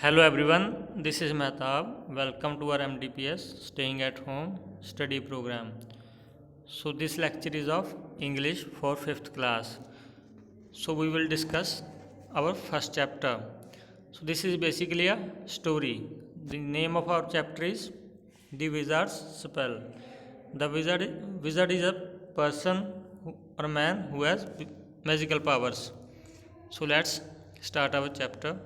Hello everyone, this is Mehtab. Welcome to our MDPS Staying at Home study program. So this lecture is of English for 5th class. So we will discuss our first chapter. So this is basically a story. The name of our chapter is The Wizard's Spell. The wizard is a person or man who has magical powers. So let's start our chapter.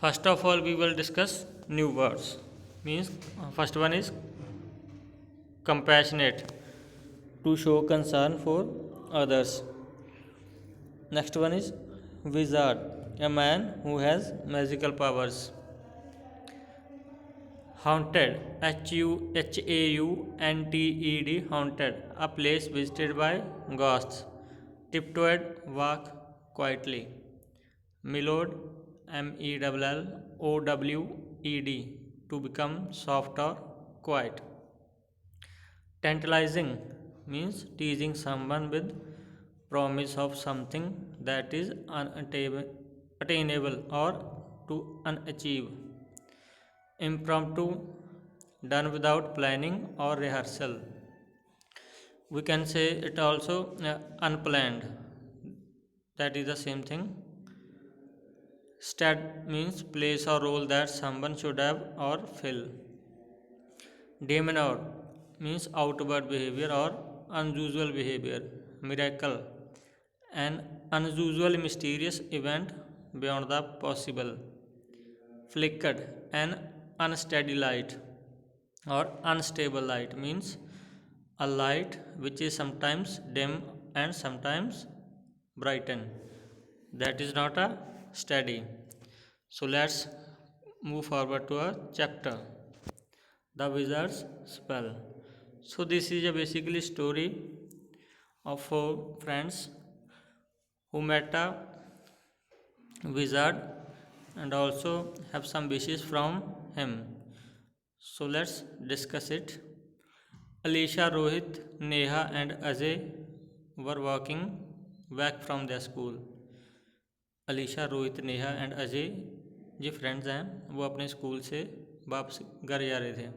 First of all, we will discuss new words. Means first one is compassionate, to show concern for others. Next one is wizard, a man who has magical powers. Haunted, Hauanted, haunted, a place visited by ghosts. Tiptoed, walk quietly. Mellowed, Mellowed, to become soft or quiet. Tantalizing means teasing someone with promise of something that is unattainable or to unachieve. Impromptu, done without planning or rehearsal. We can say it also unplanned, that is the same thing. Stat means place or role that someone should have or fill. Demeanor means outward behavior or unusual behavior. Miracle, an unusual mysterious event beyond the possible. Flickered, an unsteady light or unstable light means a light which is sometimes dim and sometimes brighten. That is not a steady. So let's move forward to our chapter, The Wizard's Spell. So this is a basically story of four friends who met a wizard and also have some wishes from him. So let's discuss it. Alisha, Rohit, Neha and Ajay were walking back from their school. Alisha, Rohit, Neha and Ajay जो friends हैं वो अपने school से वापस घर जा रहे थे.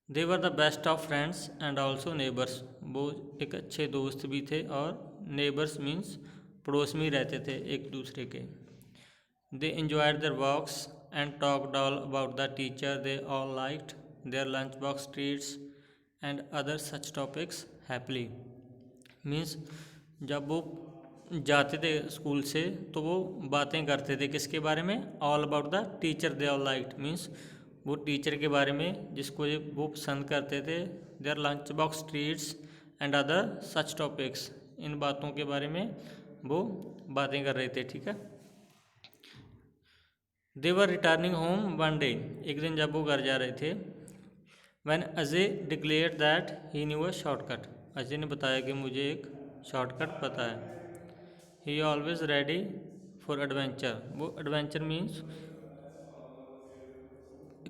They were the best of friends and also neighbours. वो एक अच्छे दोस्त भी थे और नेबर्स मीन्स पड़ोस में ही रहते थे एक दूसरे के. They enjoyed their walks and talked all about the teacher they all liked, their lunch box treats and other such topics happily. Means जब वो जाते थे स्कूल से तो वो बातें करते थे किसके बारे में, all about the teacher they all liked means वो टीचर के बारे में जिसको वो पसंद करते थे. Their lunch box treats and other such topics, इन बातों के बारे में वो बातें कर रहे थे. ठीक है. दे वर रिटर्निंग होम वन डे. एक दिन जब वो घर जा रहे थे. When Ajay declared that he new a shortcut. Ajay ने बताया कि मुझे एक शॉर्टकट पता है. ही ऑलवेज रेडी फॉर एडवेंचर. वो एडवेंचर मीन्स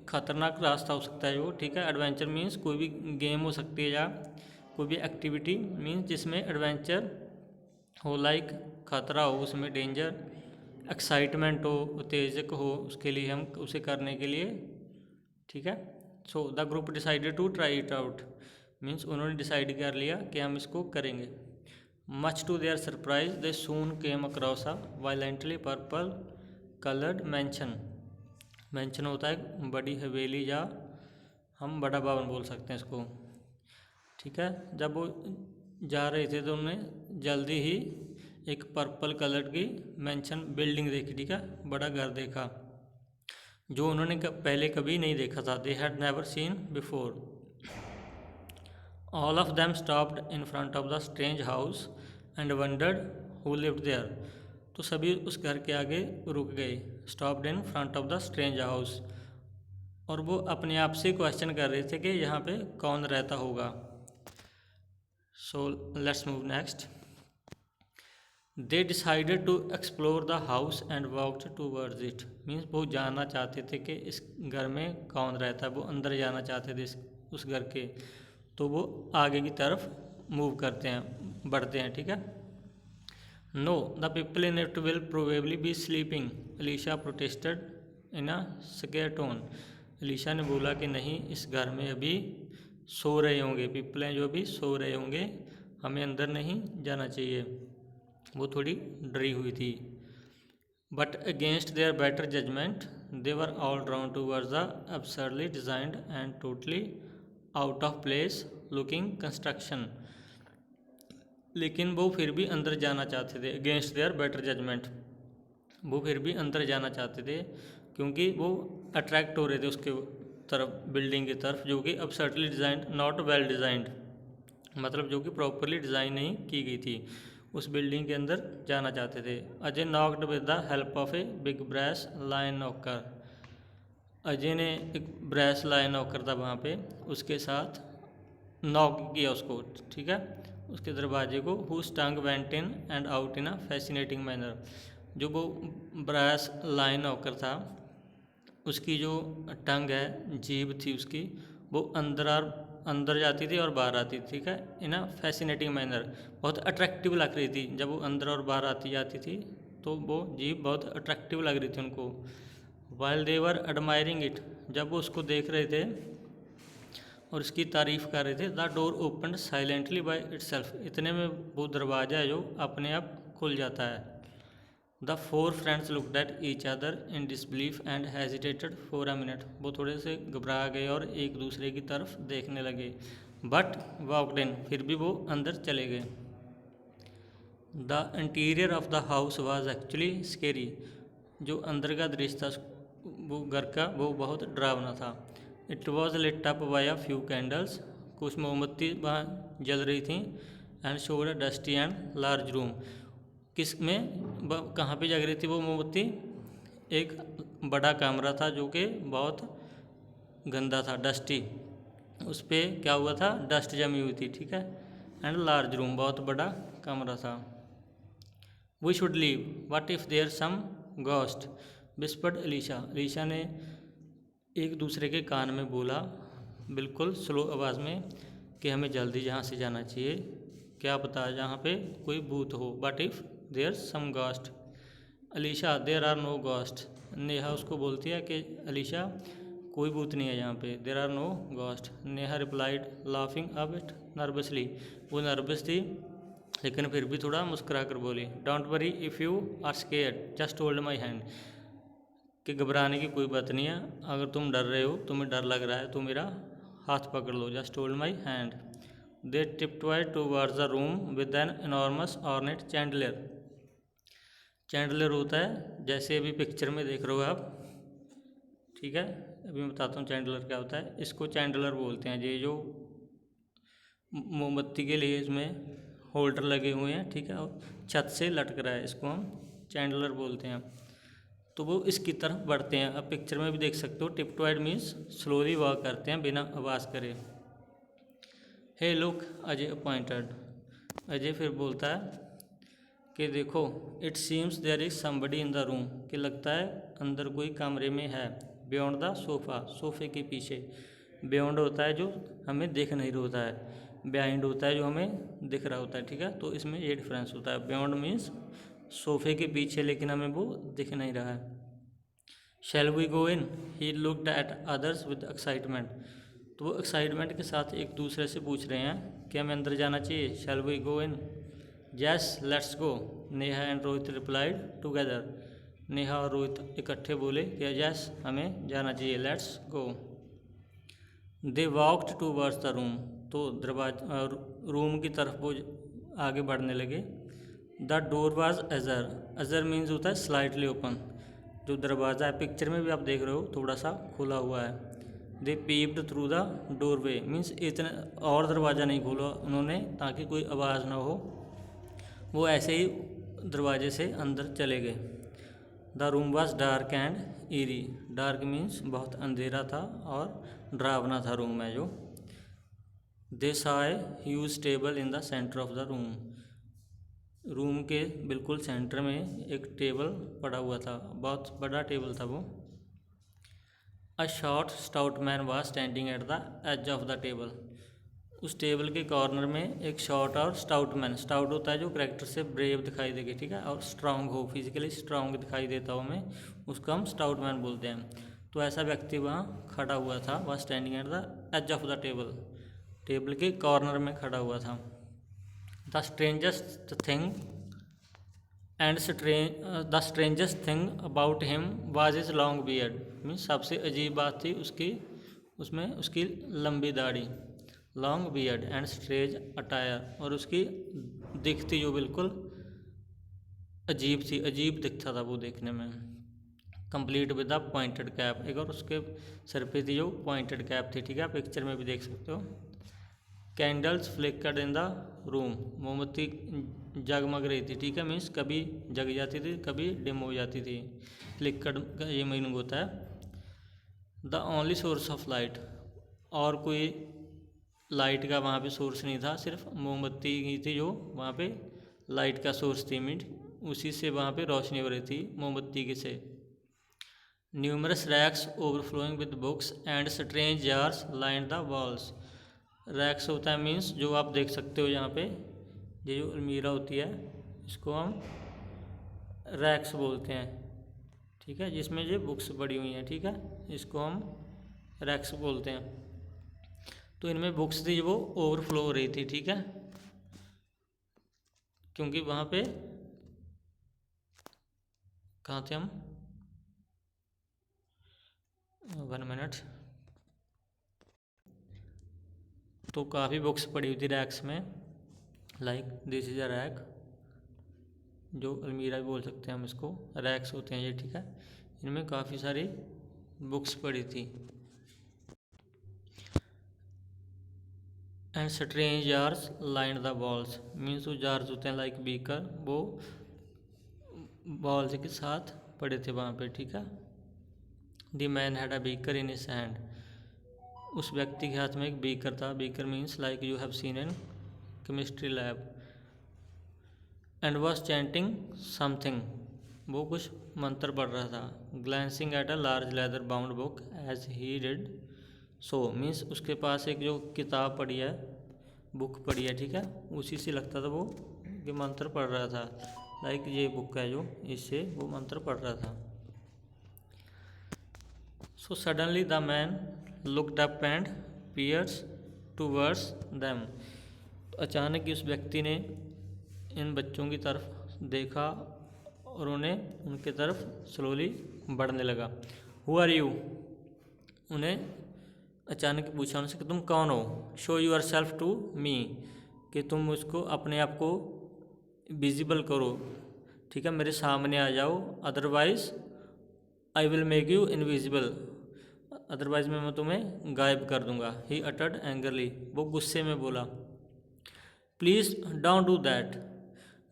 खतरनाक रास्ता हो सकता है वो. ठीक है. एडवेंचर मीन्स कोई भी गेम हो सकती है या कोई भी एक्टिविटी मीन्स जिसमें एडवेंचर हो, लाइक खतरा हो उसमें, डेंजर, एक्साइटमेंट हो, उत्तेजक हो, उसके लिए हम उसे करने के लिए. ठीक है. So the group decided to try it out means उन्होंने डिसाइड कर लिया कि हम इसको करेंगे. Much to their surprise they soon came across a violently purple coloured mansion. Mansion होता है बड़ी हवेली या हम बड़ा भवन बोल सकते हैं इसको. ठीक है. जब वो जा रहे थे तो उन्होंने जल्दी ही एक पर्पल कलर की मैंशन बिल्डिंग देखी. ठीक है. बड़ा घर देखा जो उन्होंने पहले कभी नहीं देखा था. They had never seen before. All of them stopped in front of the strange house and wondered who lived there. तो सभी उस घर के आगे रुक गए. Stopped in front of the strange house. और वो अपने आप से क्वेश्चन कर रहे थे कि यहाँ पे कौन रहता होगा. So let's move next. They decided to explore the house and walked towards it. Means वो जानना चाहते थे कि इस घर में कौन रहता है. वो अंदर जाना चाहते थे उस घर के. तो वो आगे की तरफ मूव करते हैं, बढ़ते हैं. ठीक है. No, the people in it will probably be sleeping, Alisha protested in a scare tone. Alisha ने बोला कि नहीं, इस घर में अभी सो रहे होंगे, पीपल हैं जो अभी सो रहे होंगे, हमें अंदर नहीं जाना चाहिए। वो थोड़ी डरी हुई थी। But against their better judgement they were all drawn towards the absurdly designed and totally out of place looking construction. लेकिन वो फिर भी अंदर जाना चाहते थे। अगेंस्ट देयर बेटर जजमेंट, वो फिर भी अंदर जाना चाहते थे क्योंकि वो अट्रैक्ट हो रहे थे उसके तरफ, बिल्डिंग की तरफ, जो कि absurdly designed, not well designed, मतलब जो कि प्रॉपरली डिज़ाइन नहीं की गई थी, उस बिल्डिंग के अंदर जाना चाहते थे। Ajay knocked with the help of a big brass line knocker. Ajay ने एक ब्रैस लाइन नॉकर था वहाँ पे, उसके साथ नॉक किया उसको, ठीक है, उसके दरवाजे को। Whose tongue went in and out in a fascinating manner. जो वो ब्रैस लाइन नॉकर था, उसकी जो टंग है, जीभ थी उसकी, वो अंदर जाती थी और बाहर आती थी, ठीक है, इन अ फैसिनेटिंग मैनर, बहुत अट्रैक्टिव लग रही थी। जब वो अंदर और बाहर आती जाती थी तो वो जीभ बहुत अट्रैक्टिव लग रही थी उनको। While they were admiring it, जब वो उसको देख रहे थे और उसकी तारीफ कर रहे थे, the door open silently by itself, इतने में वो दरवाज़ा है जो अपने आप खुल जाता है। The four friends looked at each other in disbelief and hesitated for a minute. वो थोड़े से घबरा गए और एक दूसरे की तरफ देखने लगे। बट वॉकड इन, फिर भी वो अंदर चले गए। The interior of the house was actually scary. जो अंदर का दृश्य था वो घर का, वो बहुत डरावना था। It was lit up by a few candles, कुछ मोमबत्ती वहाँ जल रही थी। And showed a dusty and large room, किस में कहाँ पे जग रही थी वो मोमबत्ती? एक बड़ा कमरा था जो कि बहुत गंदा था, डस्टी, उस पर क्या हुआ था, डस्ट जमी हुई थी, ठीक है। एंड लार्ज रूम, बहुत बड़ा कमरा था। We should leave, what if there some ghost, whispered Alisha. Alisha ने एक दूसरे के कान में बोला, बिल्कुल स्लो आवाज़ में, कि हमें जल्दी यहाँ से जाना चाहिए, क्या पता जहाँ पे कोई भूत हो। But if there some ghost, Alisha there are no ghost. Neha उसको बोलती है कि अलीशा कोई भूत नहीं है यहाँ पे, there are no ghost. Neha replied laughing a bit nervously, वो नर्वस थी लेकिन फिर भी थोड़ा मुस्कुरा कर बोली, don't worry if you are scared just hold my hand, कि घबराने की कोई बात नहीं है, अगर तुम डर रहे हो, तुम्हें डर लग रहा है, तो मेरा हाथ पकड़ लो, just hold my hand. They tiptoed towards the room with an enormous ornate chandelier. Chandelier होता है जैसे अभी पिक्चर में देख रहे हो आप, ठीक है, अभी मैं बताता हूँ चैंडलर क्या होता है। इसको चैंडलर बोलते हैं, ये जो मोमबत्ती के लिए इसमें होल्डर लगे हुए हैं, ठीक है, और छत से लटक रहा है, इसको हम चैंडलर बोलते हैं। तो वो इसकी तरफ बढ़ते हैं, अब पिक्चर में भी देख सकते हो, टिप्टॉयड मीन्स स्लोली वॉक करते हैं बिना आवाज़ करे। Hey look, Ajay appointed, Ajay फिर बोलता है कि देखो, it seems there is somebody in the room, कि लगता है अंदर कोई कमरे में है। बियॉन्ड द सोफ़ा, सोफ़े के पीछे। बियॉन्ड होता है जो हमें दिख नहीं रहा होता है, बिहाइंड होता है जो हमें दिख रहा होता है, ठीक है, तो इसमें ये डिफरेंस होता है। बियॉन्ड मीन्स सोफ़े के पीछे, लेकिन हमें वो दिख नहीं रहा है। Shall we go in, he looked at others with excitement, तो वो एक्साइटमेंट के साथ एक दूसरे से पूछ रहे हैं कि हमें अंदर जाना चाहिए। Shall we go in, yes let's go, Neha and Rohit replied together. Neha और रोहित इकट्ठे बोले कि यस हमें जाना चाहिए, let's go. They walked towards the room, तो दरवाजा रूम की तरफ वो आगे बढ़ने लगे। द डोर वाज अजर, अजर मीन्स होता है स्लाइटली ओपन, जो दरवाज़ा है पिक्चर में भी आप देख रहे हो थोड़ा सा खुला हुआ है। They peeped through the doorway, means इतना और दरवाज़ा नहीं खोला उन्होंने ताकि कोई आवाज़ ना हो, वो ऐसे ही दरवाजे से अंदर चले गए। The room was dark and eerie, dark means बहुत अंधेरा था और डरावना था रूम है जो। They saw a huge table in the centre of the room, room के बिल्कुल सेंटर में एक टेबल पड़ा हुआ था, बहुत बड़ा टेबल था वो। A short stout man was standing at the edge of the table, उस टेबल के कॉर्नर में एक शॉर्ट और स्टाउट मैन, स्टाउट होता है जो करेक्टर से ब्रेव दिखाई देगी, ठीक है, और स्ट्रांग हो, फिजिकली स्ट्रांग दिखाई देता हो हमें, उसको हम स्टाउट मैन बोलते हैं। तो ऐसा व्यक्ति वहाँ खड़ा हुआ था, वह standing at the edge of the table, table के कॉर्नर में खड़ा हुआ था। The strangest thing the strangest thing about him was his long beard, means सबसे अजीब बात थी उसमें उसकी लंबी दाढ़ी, long beard and strange attire, और उसकी दिख थी जो बिल्कुल अजीब थी, अजीब दिखता था वो देखने में। Complete with the pointed cap, एक और उसके सर पे थी जो पॉइंटेड कैप थी, ठीक है, पिक्चर में भी देख सकते हो। Candles flickered in the room, मोमबत्ती जगमग रही थी, ठीक है, मीन्स कभी जग जाती थी कभी डिम हो जाती थी। फ्लिकर्ड का ये मीनिंग होता है the only source of light, और कोई लाइट का वहाँ पे सोर्स नहीं था, सिर्फ मोमबत्ती ही थी जो वहाँ पे लाइट का सोर्स थी, मीन्स उसी से वहाँ पे रोशनी हो रही थी मोमबत्ती के से। Numerous racks overflowing with books and strange jars lined the walls, racks होता है मीन्स जो आप देख सकते हो यहाँ पे, ये जो अलमीरा होती है इसको हम रैक्स बोलते हैं, ठीक है, जिसमें ये बुक्स पड़ी हुई हैं, ठीक है, इसको हम रैक्स बोलते हैं। तो इनमें बुक्स थी वो ओवरफ्लो हो रही थी, ठीक है, क्योंकि वहाँ पे कहाँ थे हम, 1 मिनट, तो काफ़ी बुक्स पड़ी हुई थी रैक्स में, like this is a rack, जो अलमीरा भी बोल सकते हैं हम इसको, रैक्स होते हैं ये, ठीक है, इनमें काफ़ी सारी बुक्स पड़ी थी। And strange jars lined the walls, means वो जार्स होते हैं लाइक बीकर, वो बॉल्स के साथ पड़े थे वहाँ पे, ठीक है। The man had a beaker in his hand, उस व्यक्ति के हाथ में एक बीकर था, beaker means like you have seen in chemistry lab. And was chanting something, वो कुछ मंत्र पढ़ रहा था। Glancing at a large leather bound book as he did so, means उसके पास एक जो किताब पड़ी है, बुक पड़ी है, ठीक है, उसी से लगता था वो कि मंत्र पढ़ रहा था, लाइक ये बुक है जो, इससे वो मंत्र पढ़ रहा था। So suddenly the man looked up and peers towards them, अचानक ही उस व्यक्ति ने इन बच्चों की तरफ देखा और उन्हें उनके तरफ स्लोली बढ़ने लगा। हु आर यू, उन्हें अचानक पूछा उनसे कि तुम कौन हो। Show your self to me, कि तुम उसको अपने आप को विजिबल करो, ठीक है, मेरे सामने आ जाओ, otherwise I will make you invisible, otherwise मैं तुम्हें गायब कर दूंगा। ही अटर्ड एंगरली, वो गुस्से में बोला। Please don't do that,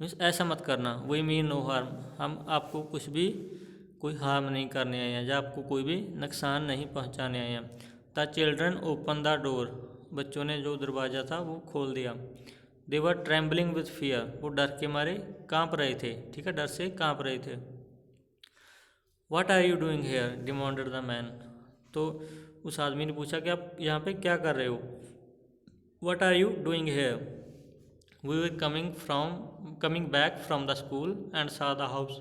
means ऐसा मत करना, वी मीन नो हार्म, हम आपको कुछ भी कोई हार्म नहीं करने आए हैं, या आपको कोई भी नुकसान नहीं पहुंचाने आए हैं। The children open the door, बच्चों ने जो दरवाज़ा था वो खोल दिया। दे वर ट्रेम्बलिंग विथ फियर, वो डर के मारे कांप रहे थे, ठीक है, डर से कांप रहे थे। What are you doing here demanded the man, तो उस आदमी ने पूछा कि आप यहाँ पे क्या कर रहे हो। What are you doing here, we were coming back from the school and saw the house,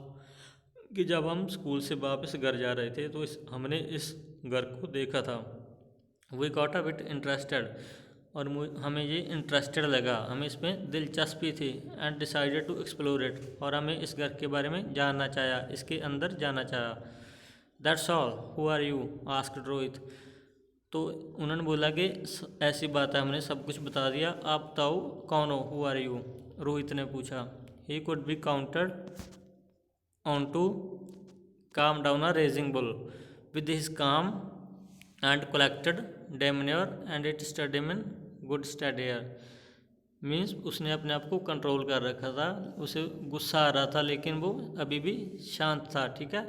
कि जब हम स्कूल से वापस घर जा रहे थे तो हमने इस घर को देखा था। We got a bit interested, और हमें ये इंटरेस्टेड लगा, हमें इसमें दिलचस्पी थी। And decided to explore it, और हमें इस घर के बारे में जानना चाहा, इसके अंदर जाना चाहा। That's all, who are you asked Rohit, तो उन्होंने बोला कि ऐसी बात है, हमने सब कुछ बता दिया, आप बताओ कौन हो, हु आर यू, रोहित ने पूछा। He could be counted on to calm down a raging bull with his calm and collected demeanor and it stood him in good steady air, means उसने अपने आप को कंट्रोल कर रखा था, उसे गुस्सा आ रहा था लेकिन वो अभी भी शांत था, ठीक है,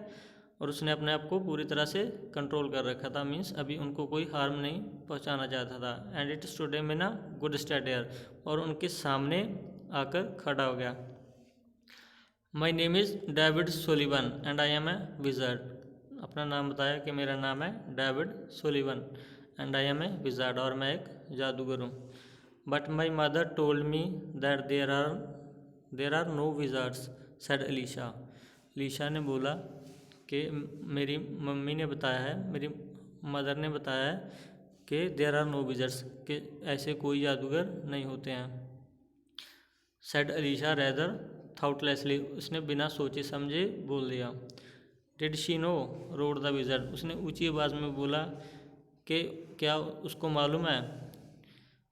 और उसने अपने आप को पूरी तरह से कंट्रोल कर रखा था, मीन्स अभी उनको कोई हार्म नहीं पहुंचाना चाहता था। And it stood him in a good steady air, और उनके सामने आकर खड़ा हो गया। My name is David Sullivan and I am a wizard, अपना नाम बताया कि मेरा नाम है David Sullivan and I am a wizard, और मैं एक जादूगर हूँ। But my mother told me that there are no wizards, said Alicia. Alicia ने बोला कि मेरी मम्मी ने बताया है, मेरी मदर ने बताया है कि देयर आर नो विजर्स, कि ऐसे कोई जादूगर नहीं होते हैं. सेड अलीशा रेदर थाउटलेसली, उसने बिना सोचे समझे बोल दिया. Did she know, road the wizard, उसने ऊंची आवाज़ में बोला कि क्या उसको मालूम है.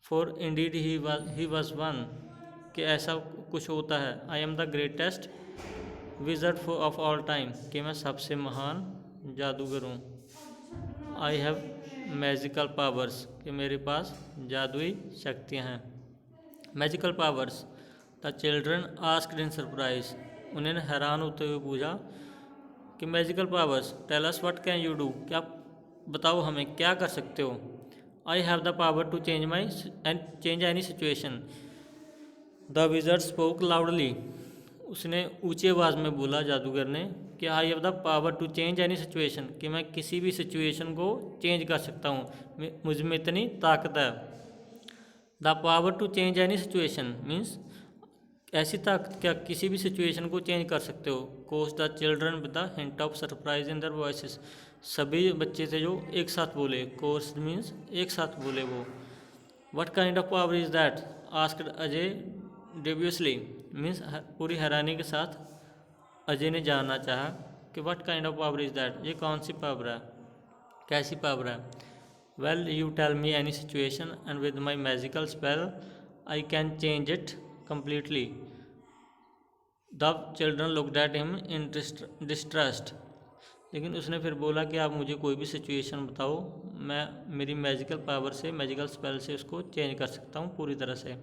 For Indeed he was one, कि ऐसा कुछ होता है. I am the greatest wizard of all time, कि मैं सबसे महान जादूगर हूँ. आई हैव मैजिकल पावर्स, कि मेरे पास जादुई शक्तियाँ हैं. Magical powers. The children asked in surprise, उन्होंने हैरान होते हुए पूछा कि magical powers, tell us what can you do, क्या बताओ हमें क्या कर सकते हो. I have the power to change any situation. The wizard spoke loudly, उसने ऊंची आवाज़ में बोला जादूगर ने कि I have the power to change any situation, कि मैं किसी भी सिचुएशन को चेंज कर सकता हूँ, मुझ में इतनी ताकत है. The power to change any situation means, ऐसी ताकत क्या किसी भी सिचुएशन को चेंज कर सकते हो. कोस the children with the hint of surprise in their voices, सभी बच्चे थे जो एक साथ बोले. कोर्स मीन्स एक साथ बोले वो. What kind of power is that, asked Ajay dubiously, means पूरी हैरानी के साथ अजय ने जानना चाहा कि what kind of power is that, ये कौन सी पावर है, कैसी पावर है. Well you tell me any situation and with my magical spell I can change it completely. The children looked at him in distrust. लेकिन उसने फिर बोला कि आप मुझे कोई भी सिचुएशन बताओ, मैं मेरी मैजिकल पावर से, मैजिकल स्पेल से उसको चेंज कर सकता हूँ पूरी तरह से.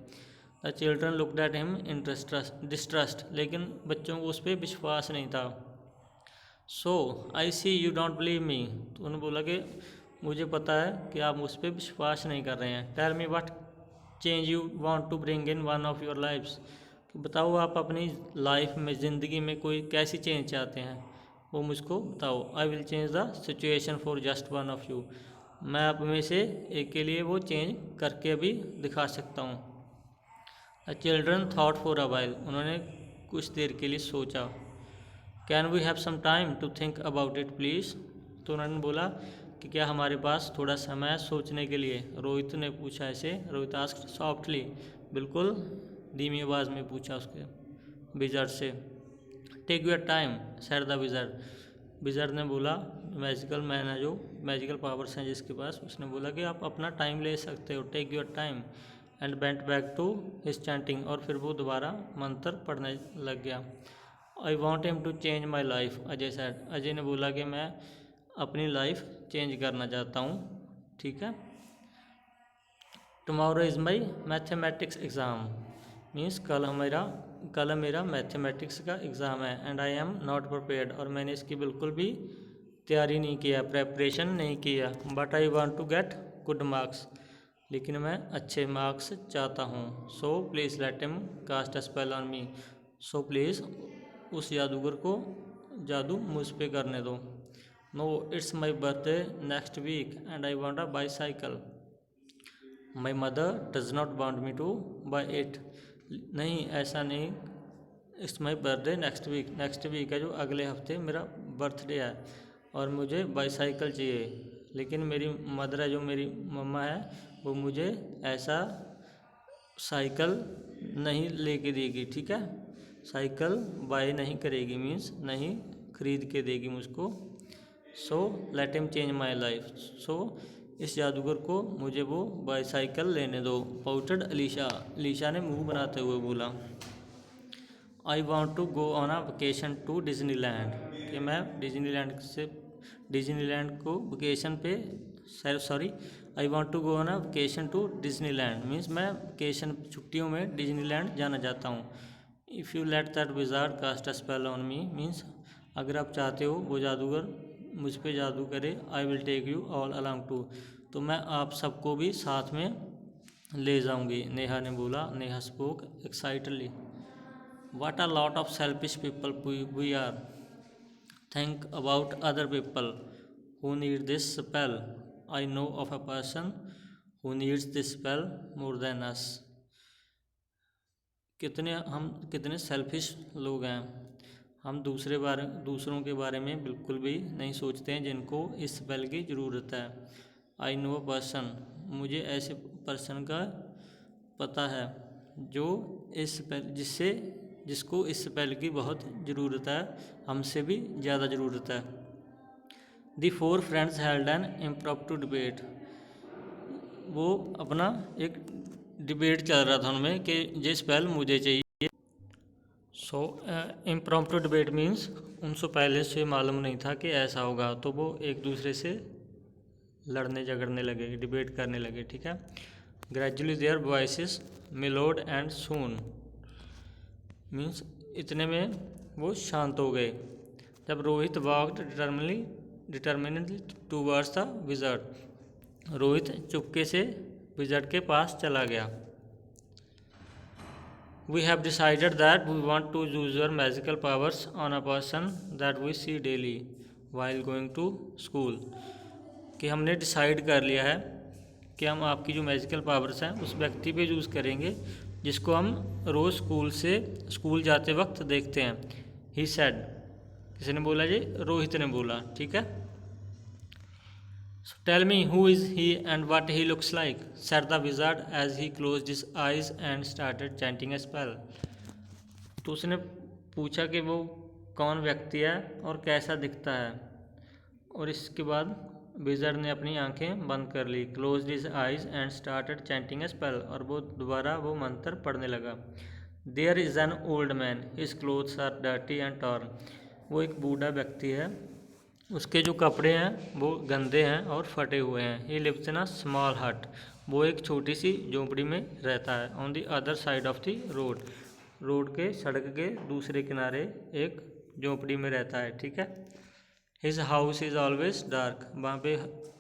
The children looked at him in distrust, लेकिन बच्चों को उस पर विश्वास नहीं था. सो आई सी यू डोंट बिलीव मी, तो उन्होंने बोला कि मुझे पता है कि आप उस पर विश्वास नहीं कर रहे हैं. Tell me what change you want to bring in one of your lifes, बताओ आप अपनी लाइफ में, ज़िंदगी में कोई कैसी चेंज चाहते हैं, वो मुझको बताओ. I will change the situation for just one of you, मैं आप में से एक के लिए वो चेंज करके अभी दिखा सकता हूँ. The children thought for a while, उन्होंने कुछ देर के लिए सोचा. Can we have some time to think about it please, तो उन्होंने बोला कि क्या हमारे पास थोड़ा समय है सोचने के लिए. रोहित ने पूछा ऐसे. रोहित आस्क्ड सॉफ्टली, बिल्कुल धीमी आवाज़ में पूछा उसके विजर्ड से. Take your time, said the wizard. Wizard ने बोला, मैजिकल मैन है जो, मैजिकल पावर्स हैं जिसके पास, उसने बोला कि आप अपना टाइम ले सकते हो. Take your time and went back to his chanting, और फिर वो दोबारा मंत्र पढ़ने लग गया. I want him to change my life, Ajay said. Ajay ने बोला कि मैं अपनी लाइफ चेंज करना चाहता हूँ. ठीक है. Tomorrow is my mathematics exam, means कल मेरा मैथमेटिक्स का एग्ज़ाम है. And I am not prepared, और मैंने इसकी बिल्कुल भी तैयारी नहीं किया, प्रेपरेशन नहीं किया. But I want to get good marks, लेकिन मैं अच्छे मार्क्स चाहता हूँ. So please let him cast a spell on me, so please उस जादूगर को जादू मुझ पे करने दो. No it's my birthday next week and I want a bicycle. My mother does not want me to buy it, नहीं ऐसा नहीं. It's my birthday next week है जो अगले हफ्ते मेरा बर्थडे है, और मुझे बाईसाइकिल चाहिए. लेकिन मेरी मदर है जो मेरी मम्मा है, वो मुझे ऐसा साइकिल नहीं लेके देगी. ठीक है, साइकिल बाय नहीं करेगी, मीन्स नहीं खरीद के देगी मुझको. So let him change my life, so इस जादूगर को मुझे वो बाईसाइकिल लेने दो. पाउटेड अलीशा, अलीशा ने मुंह बनाते हुए बोला. I want to go on a vacation to Disneyland, कि मैं डिज्नीलैंड को वेकेशन पे, sorry I want to go on a vacation to Disneyland, means मैं वेकेशन छुट्टियों में डिज्नीलैंड जाना चाहता हूँ. If you let that wizard cast a spell on me, means अगर आप चाहते हो वो जादूगर मुझ पे जादू करे. I will take you all along too, तो मैं आप सबको भी साथ में ले जाऊंगी. नेहा ने बोला. Neha spoke excitedly. What a lot of selfish people we are. Think about other people who need this spell. I know of a person who needs this spell more than us. हम कितने सेल्फिश लोग हैं, हम दूसरों के बारे में बिल्कुल भी नहीं सोचते हैं जिनको इस स्पेल की ज़रूरत है। आई नो अ पर्सन, मुझे ऐसे पर्सन का पता है जो इस स्पेल जिसको इस स्पेल की बहुत ज़रूरत है, हमसे भी ज़्यादा ज़रूरत है। The 4 friends held an impromptu debate, वो अपना एक डिबेट चल रहा था उनमें कि ये स्पेल मुझे चाहिए। सो इम्प्रॉम्प्टू डिबेट मीन्स उनसे पहले से मालूम नहीं था कि ऐसा होगा, तो वो एक दूसरे से लड़ने झगड़ने लगे, डिबेट करने लगे, ठीक है। Gradually their voices mellowed and soon means इतने में वो शांत हो गए। जब Rohit walked determinedly towards the wizard, Rohit चुपके से विज़र्ड के पास चला गया। We have decided that we want to use your magical powers on a person that we see daily while going to school, कि हमने डिसाइड कर लिया है कि हम आपकी जो मैजिकल पावर्स हैं उस व्यक्ति पे यूज़ करेंगे जिसको हम रोज़ स्कूल जाते वक्त देखते हैं। ही सेड, किसी ने बोला जी? रोहित ने बोला, ठीक है। So tell me, who is he and what he looks like, said the wizard as he closed his eyes and started chanting a spell. तो उसने पूछा कि वो कौन व्यक्ति है और कैसा दिखता है, और इसके बाद विज़र्ड ने अपनी आंखें बंद कर ली। Closed his eyes and started chanting a spell, और वो दोबारा वो मंत्र पढ़ने लगा। There is an old man, his clothes are dirty and torn, वो एक बूढ़ा व्यक्ति है, उसके जो कपड़े हैं वो गंदे हैं और फटे हुए हैं। He lives in a small हट, वो एक छोटी सी झोंपड़ी में रहता है। On the other side of the road के सड़क के दूसरे किनारे एक झोंपड़ी में रहता है, ठीक है। His house is always dark, वहाँ पे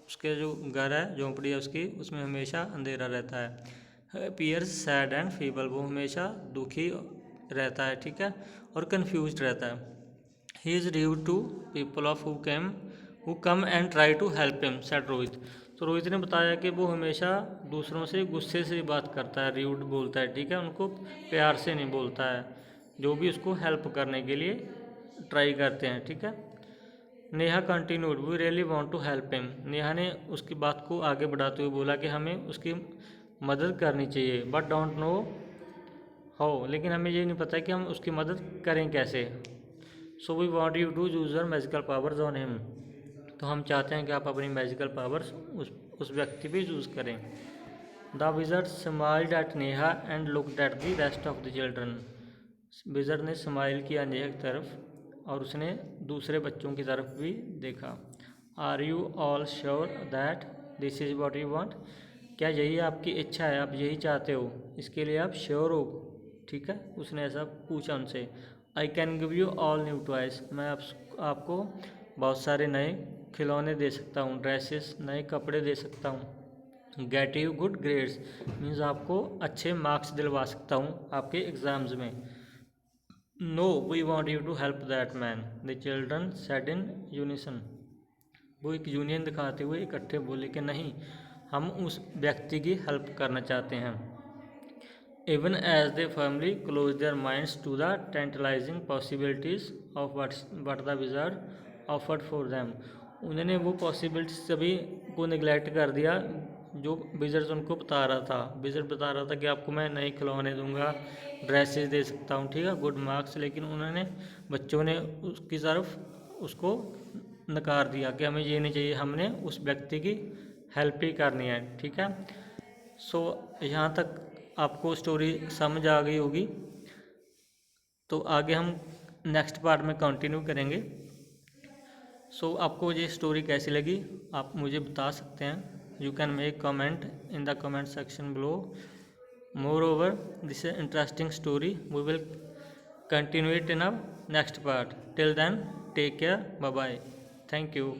उसके जो घर है, झोंपड़ी है उसकी, उसमें हमेशा अंधेरा रहता है। अपीयर्स सैड एंड फीबल, वो हमेशा दुखी रहता है, ठीक है, और कन्फ्यूज रहता है। He is rude to people of who come and try to help him, said Rohit. तो रोहित ने बताया कि वो हमेशा दूसरों से गुस्से से बात करता है, रूड बोलता है, ठीक है, उनको प्यार से नहीं बोलता है, जो भी उसको हेल्प करने के लिए ट्राई करते हैं, ठीक है। Neha continued, we really want to help him, Neha ने उसकी बात को आगे बढ़ाते हुए बोला कि हमें उसकी मदद करनी चाहिए, बट डोंट नो हाउ, लेकिन हमें ये नहीं पता कि हम उसकी मदद करें कैसे। So we want you to use your magical powers on him, तो हम चाहते हैं कि आप अपनी मैजिकल पावर्स उस व्यक्ति पे यूज़ करें। The wizard smiled at Neha and looked at the rest of the children, wizard ने स्माइल किया नेहा की तरफ और उसने दूसरे बच्चों की तरफ भी देखा। Are you all sure that this is what you want, क्या यही आपकी इच्छा है, आप यही चाहते हो, इसके लिए आप श्योर हो, ठीक है, उसने ऐसा पूछा उनसे। I can give you all new toys, मैं आपको बहुत सारे नए खिलौने दे सकता हूँ, ड्रेसेस, नए कपड़े दे सकता हूँ। Get you good grades means आपको अच्छे मार्क्स दिलवा सकता हूँ आपके एग्ज़ाम्स में। No we want you to help that man, the children said in unison, वो एक यूनियन दिखाते हुए इकट्ठे बोले कि नहीं, हम उस व्यक्ति की हेल्प करना चाहते हैं। Even as they firmly closed their minds to the tantalizing possibilities of what the wizard offered for them, उन्होंने वो पॉसिबिलिटीज सभी को निगलेक्ट कर दिया जो विज़र्ड उनको बता रहा था। विज़र्ड बता रहा था कि आपको मैं नए खिलौने दूंगा, ड्रेसेस दे सकता हूँ, ठीक है, गुड मार्क्स, लेकिन उन्होंने बच्चों ने उसकी तरफ उसको नकार दिया कि हमें ये नहीं चाहिए, हमने उस व्यक्ति की हेल्प ही करनी है, ठीक है। सो यहाँ तक आपको स्टोरी समझ आ गई होगी, तो आगे हम नेक्स्ट पार्ट में कंटिन्यू करेंगे। सो आपको ये स्टोरी कैसी लगी आप मुझे बता सकते हैं, you can make comment in the comment section below. Moreover this is interesting story, we will continue it in a next part. Till then take care, bye bye, thank you.